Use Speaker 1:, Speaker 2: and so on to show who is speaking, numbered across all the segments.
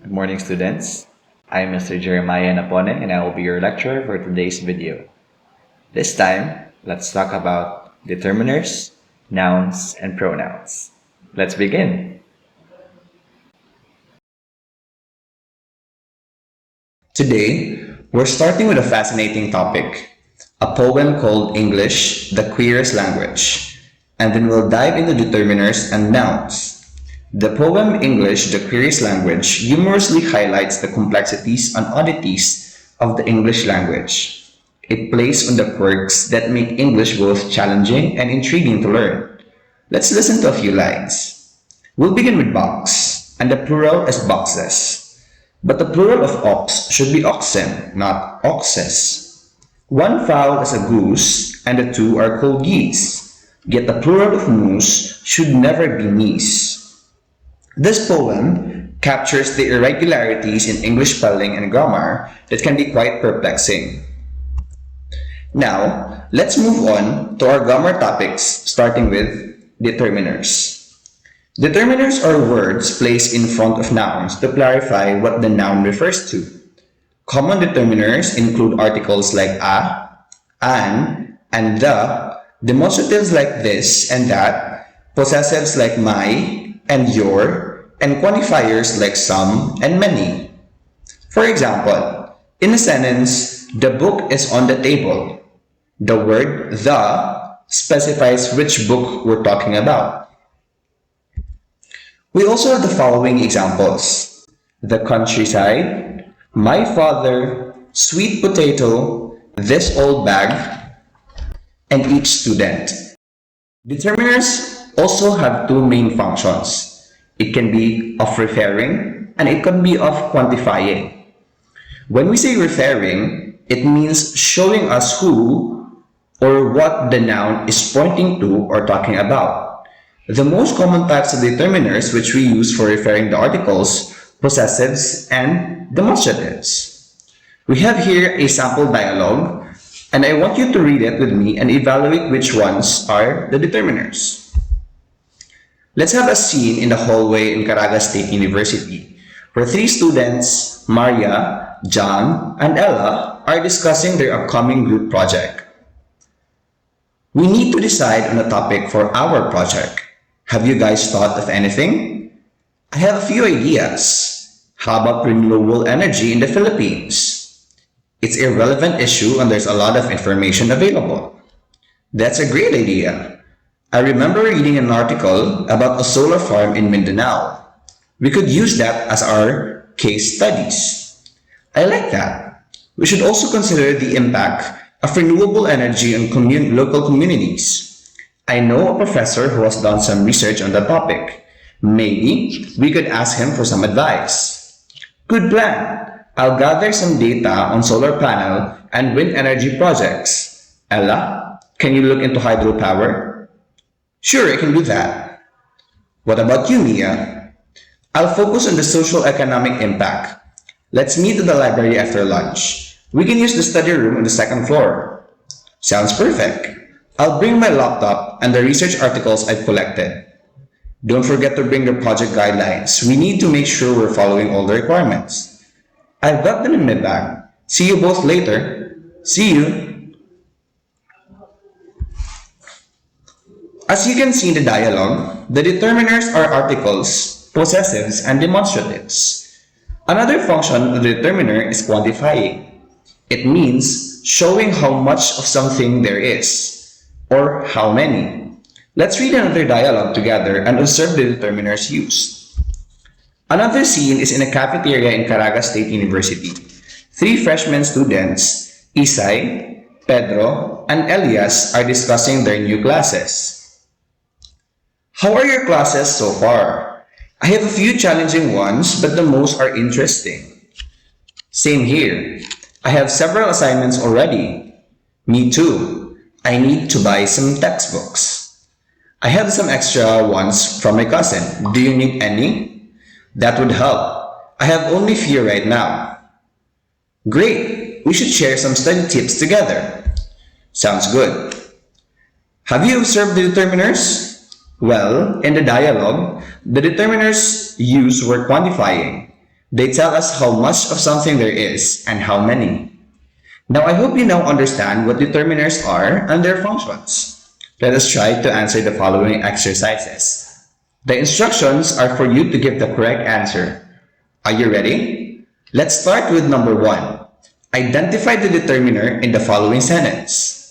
Speaker 1: Good morning, students. I'm Mr. Jeremiah Napone, and I will be your lecturer for today's video. This time, let's talk about determiners, nouns, and pronouns. Let's begin.
Speaker 2: Today, we're starting with a fascinating topic, a poem called English, the Queerest Language, and then we'll dive into determiners and nouns. The poem English, the Queerest Language humorously highlights the complexities and oddities of the English language. It plays on the quirks that make English both challenging and intriguing to learn. Let's listen to a few lines. We'll begin with box, and the plural is boxes. But the plural of ox should be oxen, not oxes. One fowl is a goose, and the two are called geese. Yet the plural of moose should never be meese. This poem captures the irregularities in English spelling and grammar that can be quite perplexing. Now, let's move on to our grammar topics, starting with determiners. Determiners are words placed in front of nouns to clarify what the noun refers to. Common determiners include articles like a, an, and the, demonstratives like this and that, possessives like my and your, and quantifiers like some and many. For example, in a sentence, the book is on the table. The word the specifies which book we're talking about. We also have the following examples: the countryside, my father, sweet potato, this old bag, and each student. Determiners also have two main functions. It can be of referring and it can be of quantifying. When we say referring, it means showing us who or what the noun is pointing to or talking about. The most common types of determiners which we use for referring the articles, possessives, and demonstratives. We have here a sample dialogue, and I want you to read it with me and evaluate which ones are the determiners. Let's have a scene in the hallway in Caraga State University, where three students, Maria, John, and Ella, are discussing their upcoming group project. We need to decide on a topic for our project. Have you guys thought of anything? I have a few ideas. How about renewable energy in the Philippines? It's a relevant issue and there's a lot of information available. That's a great idea. I remember reading an article about a solar farm in Mindanao. We could use that as our case studies. I like that. We should also consider the impact of renewable energy on local communities. I know a professor who has done some research on the topic. Maybe we could ask him for some advice. Good plan. I'll gather some data on solar panel and wind energy projects. Ella, can you look into hydropower? Sure, I can do that. What about you, Mia? I'll focus on the social economic impact. Let's meet at the library after lunch. We can use the study room on the second floor. Sounds perfect. I'll bring my laptop and the research articles I've collected. Don't forget to bring the project guidelines. We need to make sure we're following all the requirements. I've got them in my bag. See you both later. See you. As you can see in the dialogue, the determiners are articles, possessives, and demonstratives. Another function of the determiner is quantifying. It means showing how much of something there is, or how many. Let's read another dialogue together and observe the determiners used. Another scene is in a cafeteria in Caraga State University. Three freshman students, Isay, Pedro, and Elias, are discussing their new classes. How are your classes so far? I have a few challenging ones, but the most are interesting. Same here. I have several assignments already. Me too. I need to buy some textbooks. I have some extra ones from my cousin. Do you need any? That would help. I have only few right now. Great. We should share some study tips together. Sounds good. Have you observed the determiners? Well, in the dialogue, the determiners used were quantifying. They tell us how much of something there is and how many. Now I hope you now understand what determiners are and their functions. Let us try to answer the following exercises. The instructions are for you to give the correct answer. Are you ready? Let's start with number 1. Identify the determiner in the following sentence.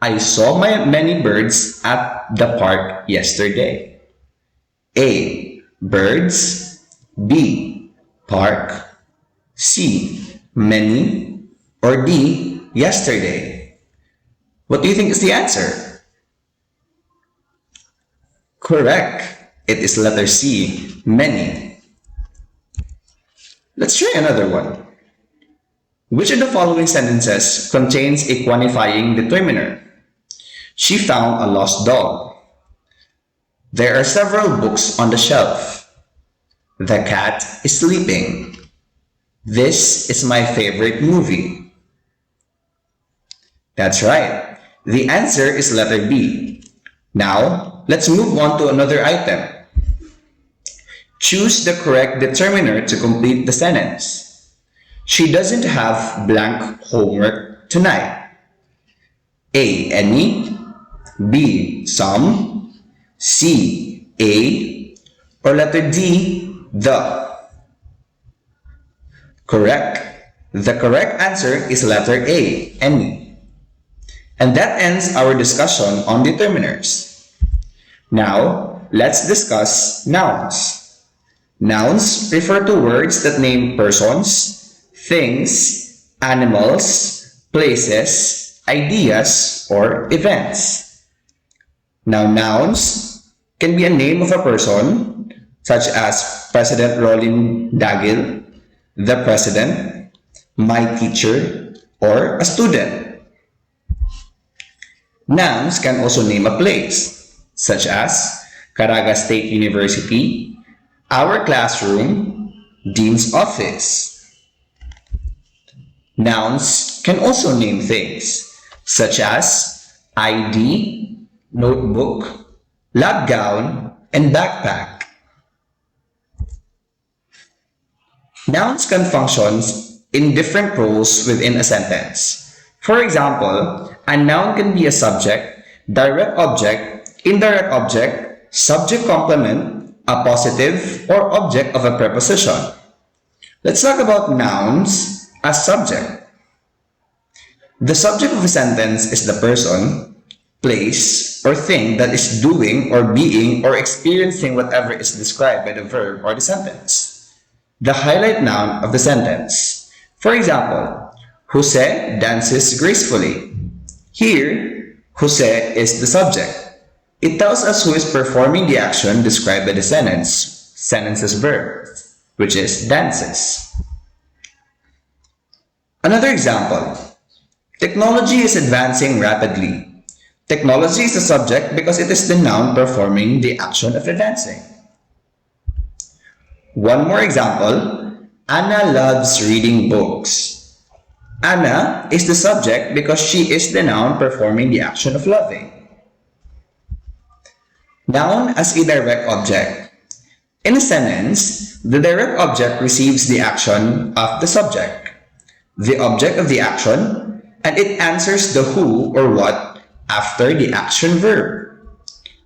Speaker 2: I saw many birds at the park yesterday. A. Birds. B. Park. C. Many. Or D. Yesterday. What do you think is the answer? Correct. It is letter C. Many. Let's try another one. Which of the following sentences contains a quantifying determiner? She found a lost dog. There are several books on the shelf. The cat is sleeping. This is my favorite movie. That's right. The answer is letter B. Now, let's move on to another item. Choose the correct determiner to complete the sentence. She doesn't have blank homework tonight. A. Any. B. Some. C. A. Or letter D. The. Correct. The correct answer is letter A. Any. And that ends our discussion on determiners. Now, let's discuss nouns. Nouns refer to words that name persons, things, animals, places, ideas, or events. Now, nouns can be a name of a person, such as President Rolin Dagil, the president, my teacher, or a student. Nouns can also name a place, such as Caraga State University, our classroom, dean's office. Nouns can also name things, such as ID, notebook, lab gown, and backpack. Nouns can function in different roles within a sentence. For example, a noun can be a subject, direct object, indirect object, subject complement, a possessive, or object of a preposition. Let's talk about nouns as subject. The subject of a sentence is the person, place, or thing that is doing or being or experiencing whatever is described by the verb or the sentence. The highlight noun of the sentence. For example, Jose dances gracefully. Here, Jose is the subject. It tells us who is performing the action described by the sentence's verb, which is dances. Another example. Technology is advancing rapidly. Technology is the subject because it is the noun performing the action of advancing. One more example. Anna loves reading books. Anna is the subject because she is the noun performing the action of loving. Noun as a direct object. In a sentence, the direct object receives the action of the subject, the object of the action, and it answers the who or what after the action verb.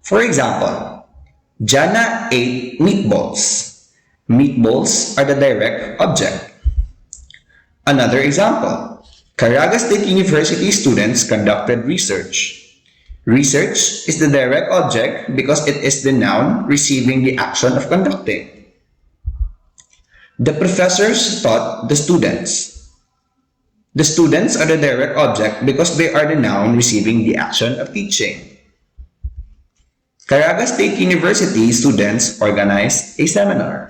Speaker 2: For example, Jana ate meatballs. Meatballs are the direct object. Another example, Caraga State University students conducted research. Research is the direct object because it is the noun receiving the action of conducting. The professors taught the students. The students are the direct object because they are the noun receiving the action of teaching. Caraga State University students organized a seminar.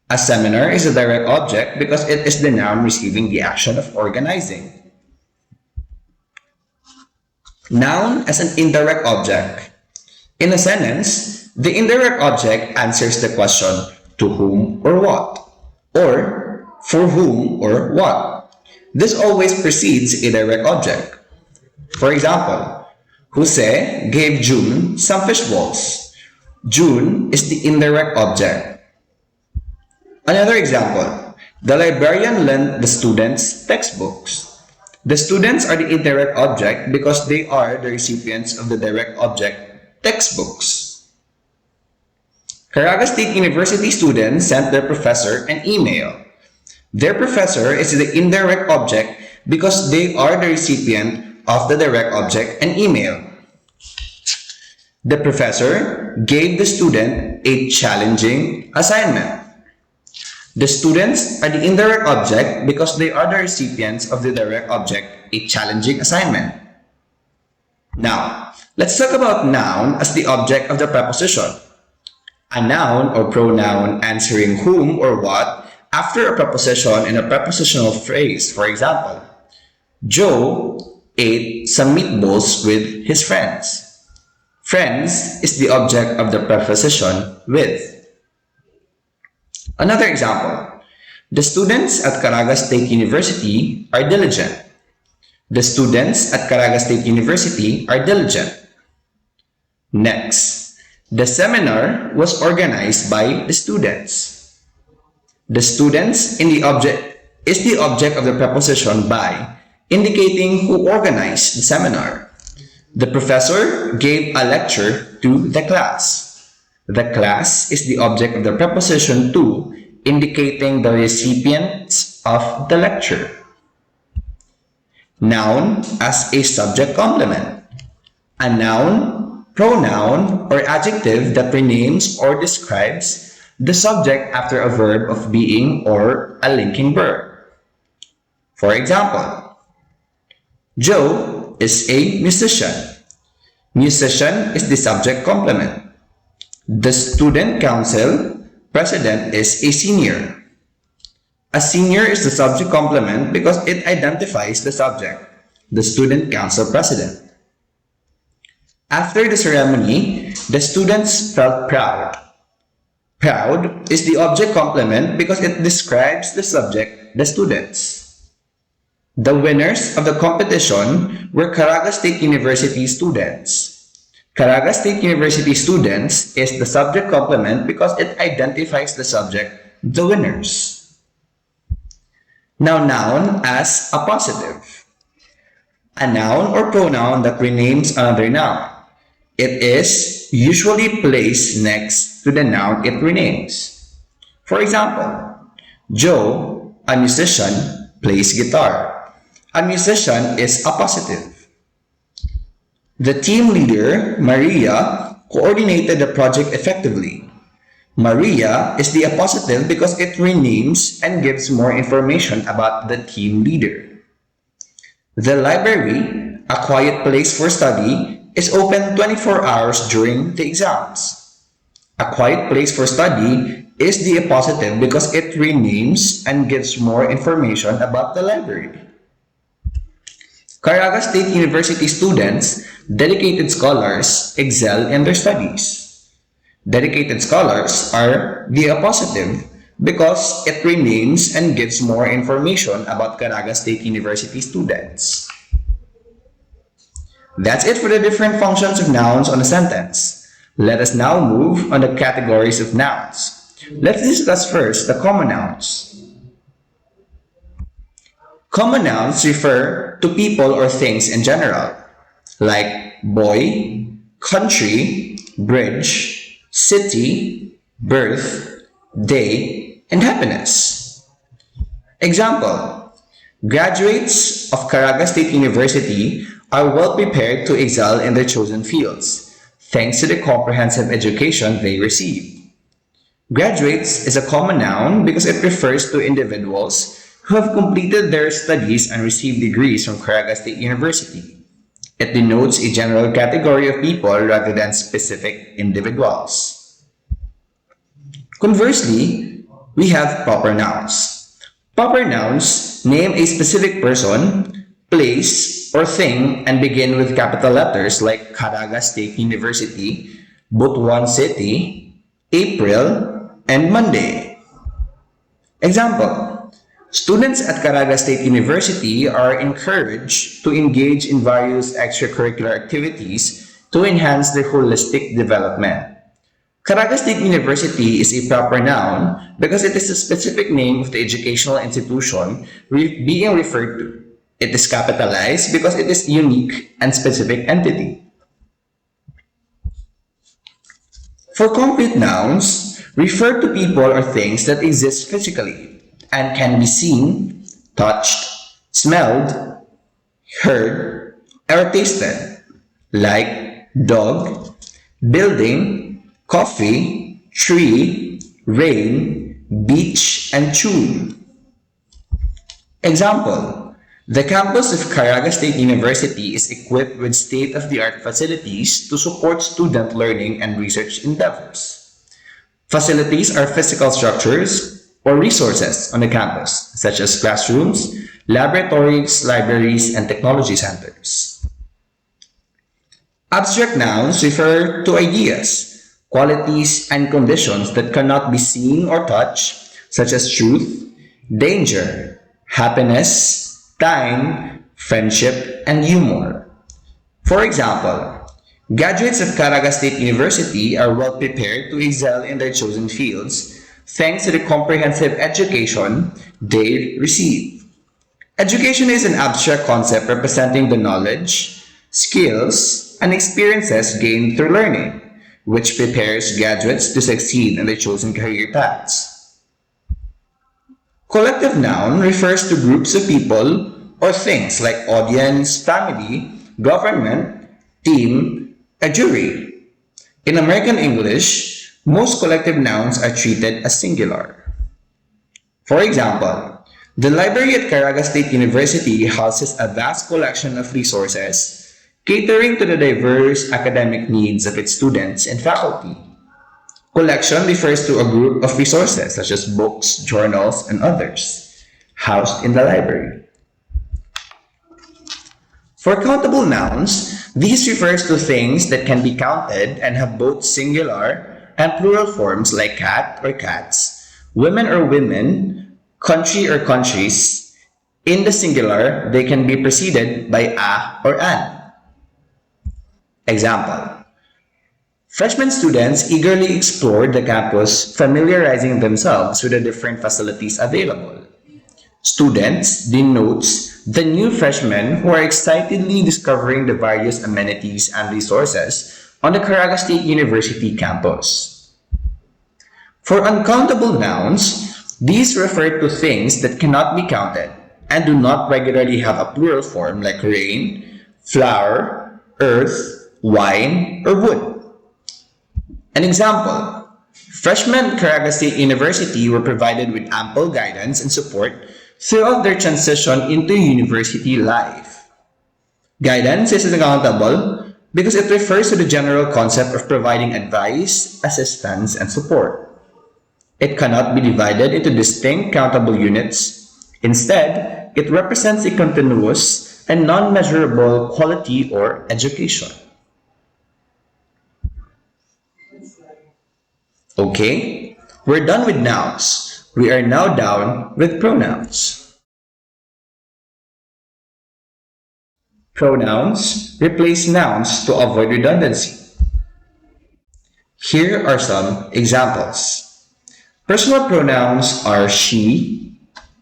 Speaker 2: A seminar is a direct object because it is the noun receiving the action of organizing. Noun as an indirect object. In a sentence, the indirect object answers the question to whom or what, or for whom or what. This always precedes a direct object. For example, Jose gave June some fish balls. June is the indirect object. Another example, the librarian lent the students textbooks. The students are the indirect object because they are the recipients of the direct object textbooks. Caraga State University students sent their professor an email. Their professor is the indirect object because they are the recipient of the direct object and email. The professor gave the student a challenging assignment. The students are the indirect object because they are the recipients of the direct object, a challenging assignment. Now, let's talk about noun as the object of the preposition. A noun or pronoun answering whom or what after a preposition in a prepositional phrase. For example, Joe ate some meatballs with his friends. Friends is the object of the preposition with. Another example, the students at Caraga State University are diligent. The students at Caraga State University are diligent. Next, the seminar was organized by the students. The students in the object is the object of the preposition by, indicating who organized the seminar. The professor gave a lecture to the class. The class is the object of the preposition to, indicating the recipients of the lecture. Noun as a subject complement. A noun, pronoun, or adjective that renames or describes the subject after a verb of being or a linking verb. For example, Joe is a musician. Musician is the subject complement. The student council president is a senior. A senior is the subject complement because it identifies the subject, the student council president. After the ceremony, the students felt proud. Proud is the object complement because it describes the subject, the students. The winners of the competition were Caraga State University students. Caraga State University students is the subject complement because it identifies the subject, the winners. Now, noun as a possessive. A noun or pronoun that renames another noun. It is usually placed next to the noun it renames. For example, Joe, a musician, plays guitar. A musician is a possessive. The team leader, Maria, coordinated the project effectively. Maria is the appositive because it renames and gives more information about the team leader. The library, a quiet place for study, is open 24 hours during the exams. A quiet place for study is the appositive because it renames and gives more information about the library. Caraga State University students, dedicated scholars, excel in their studies. Dedicated scholars are the appositive because it renames and gives more information about Caraga State University students. That's it for the different functions of nouns on a sentence. Let us now move on the categories of nouns. Let's discuss first the common nouns. Common nouns refer to people or things in general, like boy, country, bridge, city, birth, day, and happiness. Example, graduates of Caraga State University are well prepared to excel in their chosen fields, thanks to the comprehensive education they receive. Graduates is a common noun because it refers to individuals who have completed their studies and received degrees from Caraga State University. It denotes a general category of people rather than specific individuals. Conversely, we have proper nouns. Proper nouns name a specific person, place, or thing and begin with capital letters like Caraga State University, Butuan City, April, and Monday. Example, students at Caraga State University are encouraged to engage in various extracurricular activities to enhance their holistic development. Caraga State University is a proper noun because it is a specific name of the educational institution being referred to. It is capitalized because it is a unique and specific entity. For concrete nouns, refer to people or things that exist physically and can be seen, touched, smelled, heard, or tasted, like dog, building, coffee, tree, rain, beach, and tune. Example: the campus of Caraga State University is equipped with state-of-the-art facilities to support student learning and research endeavors. Facilities are physical structures or resources on the campus, such as classrooms, laboratories, libraries, and technology centers. Abstract nouns refer to ideas, qualities, and conditions that cannot be seen or touched, such as truth, danger, happiness, time, friendship, and humor. For example, graduates of Caraga State University are well prepared to excel in their chosen fields thanks to the comprehensive education they receive. Education is an abstract concept representing the knowledge, skills, and experiences gained through learning, which prepares graduates to succeed in their chosen career paths. Collective noun refers to groups of people or things like audience, family, government, team, a jury. In American English, most collective nouns are treated as singular. For example, the library at Caraga State University houses a vast collection of resources catering to the diverse academic needs of its students and faculty. Collection refers to a group of resources such as books, journals, and others, housed in the library. For countable nouns, these refers to things that can be counted and have both singular and plural forms like cat or cats, women or women, country or countries. In the singular, they can be preceded by a or an. Example: freshman students eagerly explored the campus, familiarizing themselves with the different facilities available. Students denotes the new freshmen who are excitedly discovering the various amenities and resources on the Caraga State University campus. For uncountable nouns, these refer to things that cannot be counted and do not regularly have a plural form like rain, flower, earth, wine, or wood. An example: freshmen at Caraga State University were provided with ample guidance and support throughout their transition into university life. Guidance is uncountable because it refers to the general concept of providing advice, assistance, and support. It cannot be divided into distinct countable units. Instead, it represents a continuous and non-measurable quality or education. Okay, we're done with nouns. We are now down with pronouns. Pronouns replace nouns to avoid redundancy. Here are some examples. Personal pronouns are she,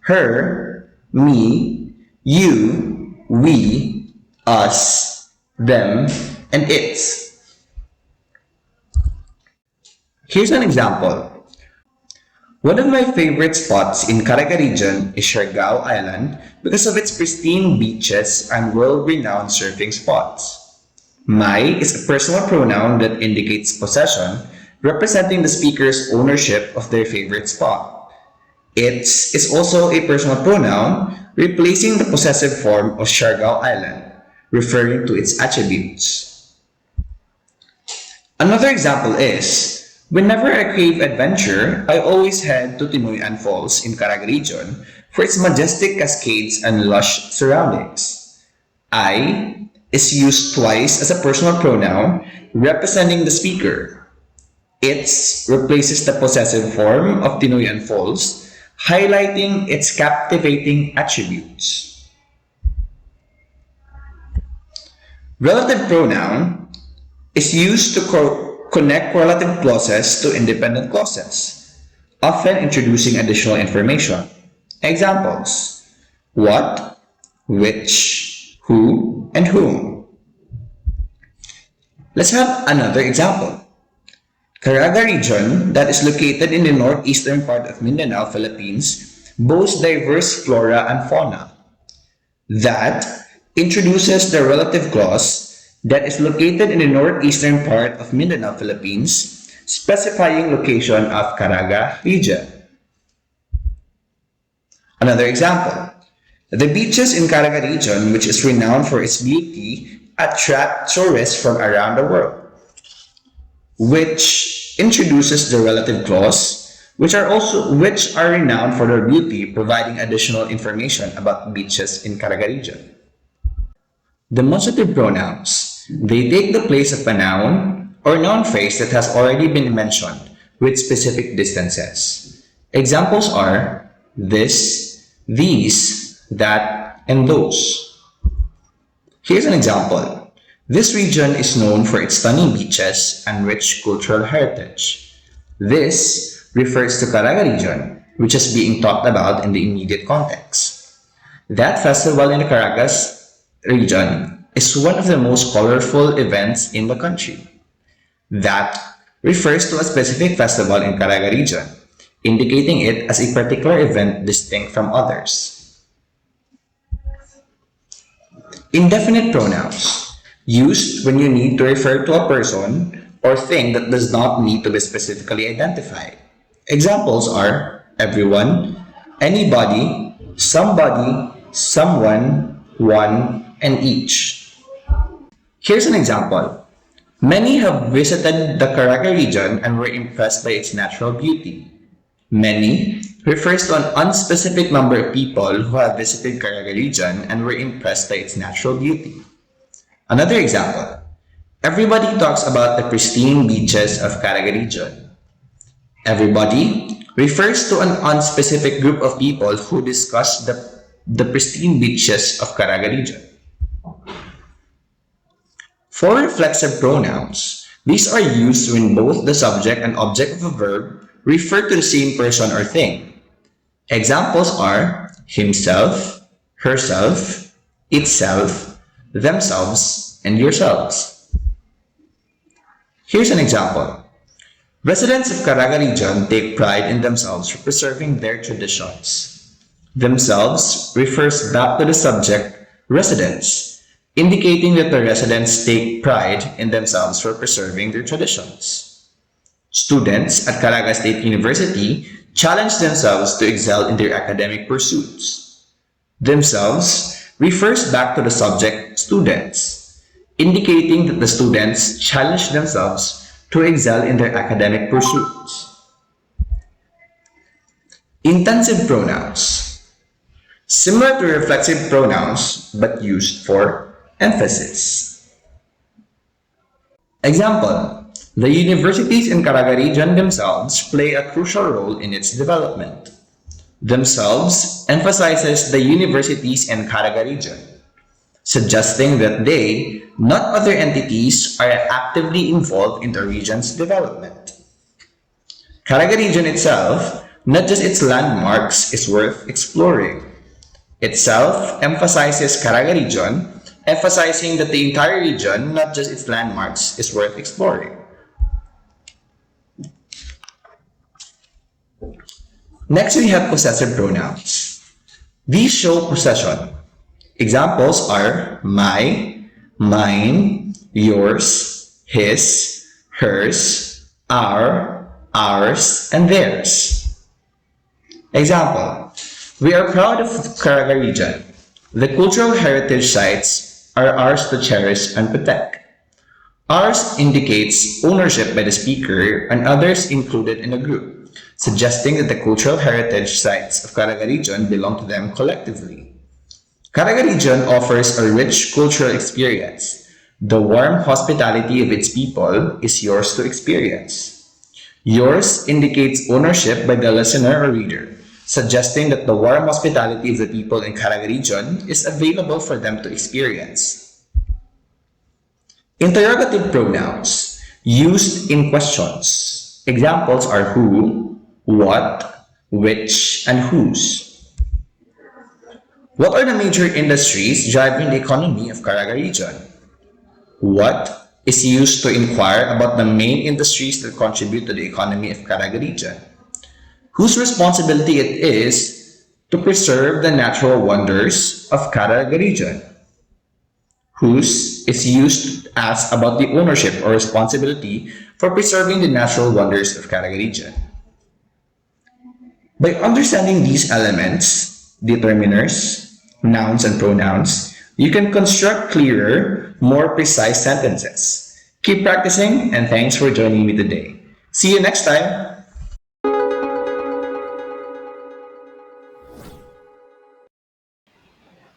Speaker 2: her, me, you, we, us, them, and its. Here's an example. One of my favorite spots in Caraga region is Siargao Island because of its pristine beaches and world-renowned surfing spots. My is a personal pronoun that indicates possession, representing the speaker's ownership of their favorite spot. Its is also a personal pronoun, replacing the possessive form of Siargao Island, referring to its attributes. Another example is, whenever I crave adventure, I always head to Tinoyan Falls in Caraga region for its majestic cascades and lush surroundings. I is used twice as a personal pronoun representing the speaker. Its replaces the possessive form of Tinoyan Falls, highlighting its captivating attributes. Relative pronoun is used to Connect correlative clauses to independent clauses, often introducing additional information. Examples: what, which, who, and whom. Let's have another example. Caraga region, that is located in the northeastern part of Mindanao, Philippines, boasts diverse flora and fauna. That introduces the relative clause that is located in the northeastern part of Mindanao, Philippines, specifying location of Caraga region. Another example. The beaches in Caraga region, which is renowned for its beauty, attract tourists from around the world, which introduces the relative clause, which are renowned for their beauty, providing additional information about beaches in Caraga region. Demonstrative pronouns. They take the place of a noun or noun phrase that has already been mentioned with specific distances. Examples are this, these, that, and those. Here's an example. This region is known for its stunning beaches and rich cultural heritage. This refers to Caraga region, which is being talked about in the immediate context. That festival in the Caragas region is one of the most colorful events in the country. That refers to a specific festival in Caraga region, indicating it as a particular event distinct from others. Indefinite pronouns. Used when you need to refer to a person or thing that does not need to be specifically identified. Examples are everyone, anybody, somebody, someone, one, and each. Here's an example. Many have visited the Caraga region and were impressed by its natural beauty. Many refers to an unspecific number of people who have visited Caraga region and were impressed by its natural beauty. Another example. Everybody talks about the pristine beaches of Caraga region. Everybody refers to an unspecific group of people who discuss the pristine beaches of Caraga region. For reflexive pronouns, these are used when both the subject and object of a verb refer to the same person or thing. Examples are himself, herself, itself, themselves, and yourselves. Here's an example. Residents of Caraga region take pride in themselves for preserving their traditions. Themselves refers back to the subject, residents, indicating that the residents take pride in themselves for preserving their traditions. Students at Caraga State University challenge themselves to excel in their academic pursuits. Themselves refers back to the subject, students, indicating that the students challenge themselves to excel in their academic pursuits. Intensive pronouns. Similar to reflexive pronouns, but used for emphasis. Example. The universities in Caraga region themselves play a crucial role in its development. Themselves emphasizes the universities in Caraga region, suggesting that they, not other entities, are actively involved in the region's development. Caraga region itself, not just its landmarks, is worth exploring. Itself emphasizes Caraga region, emphasizing that the entire region, not just its landmarks, is worth exploring. Next, we have possessive pronouns. These show possession. Examples are my, mine, yours, his, hers, our, ours, and theirs. Example. We are proud of Caraga region. The cultural heritage sites are ours to cherish and protect. Ours indicates ownership by the speaker and others included in a group, suggesting that the cultural heritage sites of Caraga region belong to them collectively. Caraga region offers a rich cultural experience. The warm hospitality of its people is yours to experience. Yours indicates ownership by the listener or reader, suggesting that the warm hospitality of the people in Caraga region is available for them to experience. Interrogative pronouns. used in questions. Examples are who, what, which, and whose. What are the major industries driving the economy of Caraga region? What is used to inquire about the main industries that contribute to the economy of Caraga region? Whose responsibility it is to preserve the natural wonders of Caraga region? Whose is used to ask about the ownership or responsibility for preserving the natural wonders of Caraga region. By understanding these elements, determiners, nouns, and pronouns, you can construct clearer, more precise sentences. Keep practicing, and thanks for joining me today. See you next time!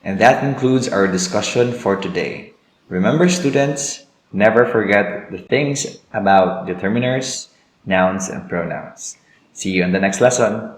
Speaker 1: And that concludes our discussion for today. Remember, students, never forget the things about determiners, nouns, and pronouns. See you in the next lesson.